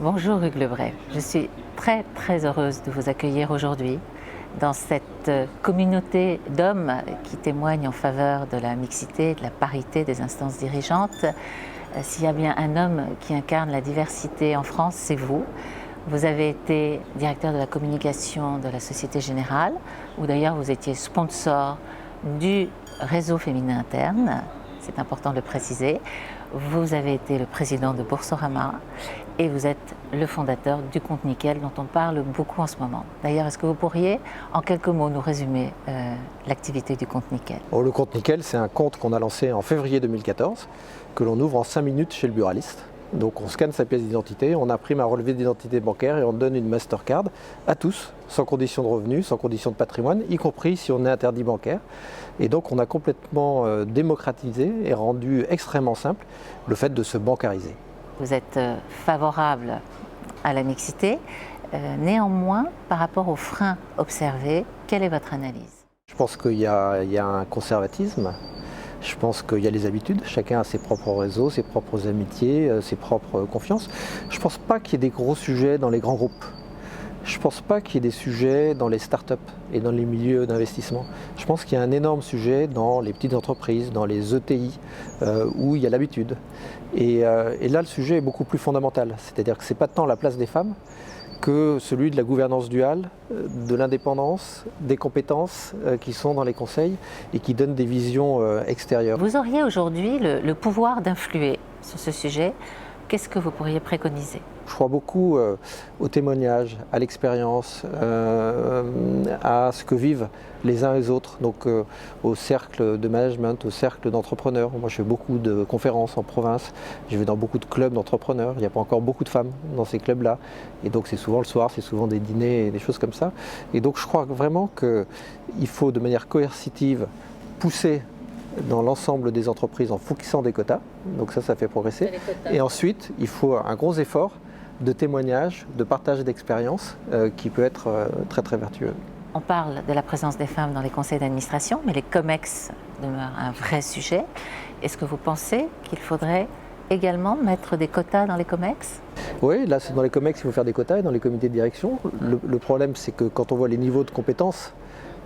Bonjour Hugues Lebray, je suis très heureuse de vous accueillir aujourd'hui dans cette communauté d'hommes qui témoignent en faveur de la mixité, de la parité des instances dirigeantes. S'il y a bien un homme qui incarne la diversité en France, c'est vous. Vous avez été directeur de la communication de la Société Générale, où d'ailleurs vous étiez sponsor du réseau féminin interne, c'est important de le préciser. Vous avez été le président de Boursorama et vous êtes le fondateur du Compte Nickel dont on parle beaucoup en ce moment. D'ailleurs, est-ce que vous pourriez en quelques mots nous résumer l'activité du Compte Nickel? Le Compte Nickel, c'est un compte qu'on a lancé en février 2014, que l'on ouvre en 5 minutes chez le buraliste. Donc on scanne sa pièce d'identité, on imprime un relevé d'identité bancaire et on donne une Mastercard à tous, sans condition de revenus, sans condition de patrimoine, y compris si on est interdit bancaire. Et donc on a complètement démocratisé et rendu extrêmement simple le fait de se bancariser. Vous êtes favorable à la mixité, néanmoins par rapport aux freins observés, quelle est votre analyse? Je pense qu'il y a un conservatisme. Je pense qu'il y a les habitudes, chacun a ses propres réseaux, ses propres amitiés, ses propres confiances. Je ne pense pas qu'il y ait des gros sujets dans les grands groupes. Je ne pense pas qu'il y ait des sujets dans les startups et dans les milieux d'investissement. Je pense qu'il y a un énorme sujet dans les petites entreprises, dans les ETI, où il y a l'habitude. Et là, le sujet est beaucoup plus fondamental. C'est-à-dire que ce n'est pas tant la place des femmes que celui de la gouvernance duale, de l'indépendance, des compétences qui sont dans les conseils et qui donnent des visions extérieures. Vous auriez aujourd'hui le pouvoir d'influer sur ce sujet. Qu'est-ce que vous pourriez préconiser? Je crois beaucoup au témoignage, à l'expérience, à ce que vivent les uns et les autres, donc au cercle de management, au cercle d'entrepreneurs. Moi je fais beaucoup de conférences en province, je vais dans beaucoup de clubs d'entrepreneurs, il n'y a pas encore beaucoup de femmes dans ces clubs-là, et donc c'est souvent le soir, c'est souvent des dîners et des choses comme ça. Et donc je crois vraiment qu'il faut de manière coercitive pousser dans l'ensemble des entreprises en fixant des quotas, donc ça fait progresser. Et ensuite, il faut un gros effort de témoignage, de partage d'expérience qui peut être très vertueux. On parle de la présence des femmes dans les conseils d'administration, mais les COMEX demeurent un vrai sujet. Est-ce que vous pensez qu'il faudrait également mettre des quotas dans les COMEX? Oui, là c'est dans les COMEX qu'il faut faire des quotas et dans les comités de direction. Le problème c'est que quand on voit les niveaux de compétences,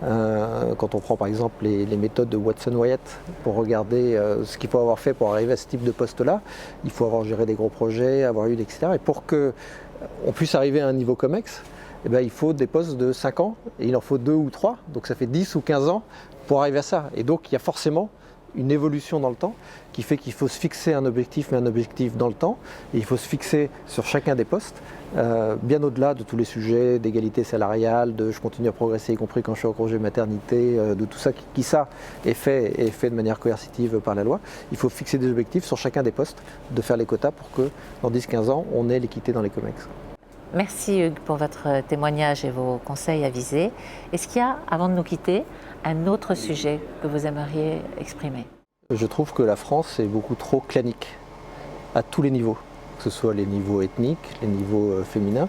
quand on prend par exemple les méthodes de Watson-Wyatt pour regarder ce qu'il faut avoir fait pour arriver à ce type de poste-là, il faut avoir géré des gros projets, avoir eu etc. Et pour qu'on puisse arriver à un niveau COMEX, eh bien, il faut des postes de 5 ans, et il en faut 2 ou 3, donc ça fait 10 ou 15 ans pour arriver à ça. Et donc il y a forcément une évolution dans le temps qui fait qu'il faut se fixer un objectif, mais un objectif dans le temps, et il faut se fixer sur chacun des postes, bien au-delà de tous les sujets d'égalité salariale, de je continue à progresser, y compris quand je suis en congé maternité, de tout ça qui ça est fait de manière coercitive par la loi. Il faut fixer des objectifs sur chacun des postes, de faire les quotas pour que dans 10-15 ans, on ait l'équité dans les COMEX. Merci Hugues pour votre témoignage et vos conseils avisés. Est-ce qu'il y a, avant de nous quitter, un autre sujet que vous aimeriez exprimer? Je trouve que la France est beaucoup trop clanique à tous les niveaux, que ce soit les niveaux ethniques, les niveaux féminins,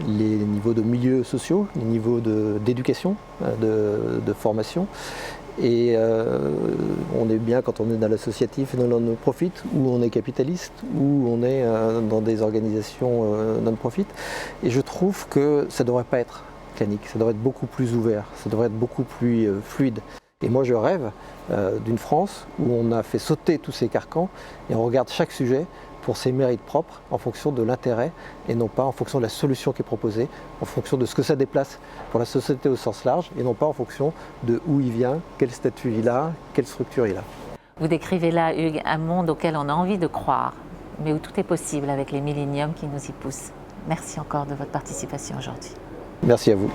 les niveaux de milieux sociaux, les niveaux d'éducation, de formation. Et on est bien quand on est dans l'associatif et dans le non-profit, où on est capitaliste, où on est dans des organisations non-profit. Et je trouve que ça ne devrait pas être clanique, ça devrait être beaucoup plus ouvert, ça devrait être beaucoup plus fluide. Et moi je rêve d'une France où on a fait sauter tous ces carcans et on regarde chaque sujet pour ses mérites propres en fonction de l'intérêt et non pas en fonction de la solution qui est proposée, en fonction de ce que ça déplace pour la société au sens large et non pas en fonction de où il vient, quel statut il a, quelle structure il a. Vous décrivez là, Hugues, un monde auquel on a envie de croire, mais où tout est possible avec les milléniums qui nous y poussent. Merci encore de votre participation aujourd'hui. Merci à vous.